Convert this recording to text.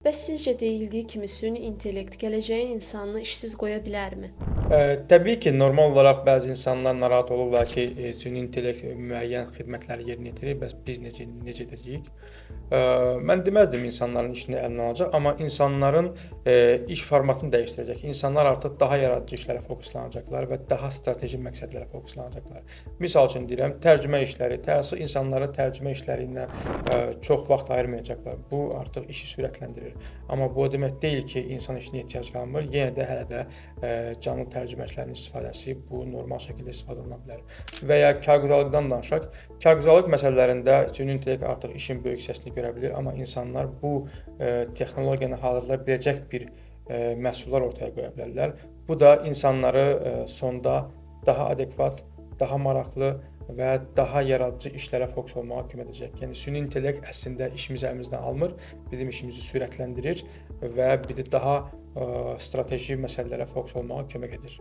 Bəs sizcə deyildiyi kimi süni intellekt gələcəyin insanını işsiz qoya bilərmi? Təbii ki, normal olaraq bəzi insanlar narahat olurlar ki, süni intellekt müəyyən xidmətləri yerinə yetirir, bəs biz necə edəcəyik? Mən deməzdim insanların işini əlindən alacaq, amma insanların iş formatını dəyişdirəcək. İnsanlar artıq daha yaradıcı işlərə fokuslanacaqlar və daha strateji məqsədlərə fokuslanacaqlar. Misal üçün deyirəm, tərcümə işləri, insanlara tərcümə işləri ilə çox vaxt ayırmayacaqlar. Bu artıq işi sürətləndirir. Amma bu o demək deyil ki, insan işinə ehtiyac qalmır. Yenə də hələ də canlı tərcüməçilərin istifadəsi bu normal şəkildə istifadə oluna bilər. Və ya karqıdalıqdan danışaq. Karqıdalıq məsələlərində süni intellekt artıq işin böyük hissəsini görə bilir, amma insanlar bu texnologiyanı hazırlaya biləcək bir məhsullar ortaya qoya bilərlər. Bu da insanları sonda daha adekvat, daha maraqlı və daha yaradıcı işlərə fokus olmağa kömək edəcək. Yəni süni intellekt əslində işimizi əlimizdən almır, bizim işimizi sürətləndirir və bir də daha strateji məsələlərə fokus olmağa kömək edir.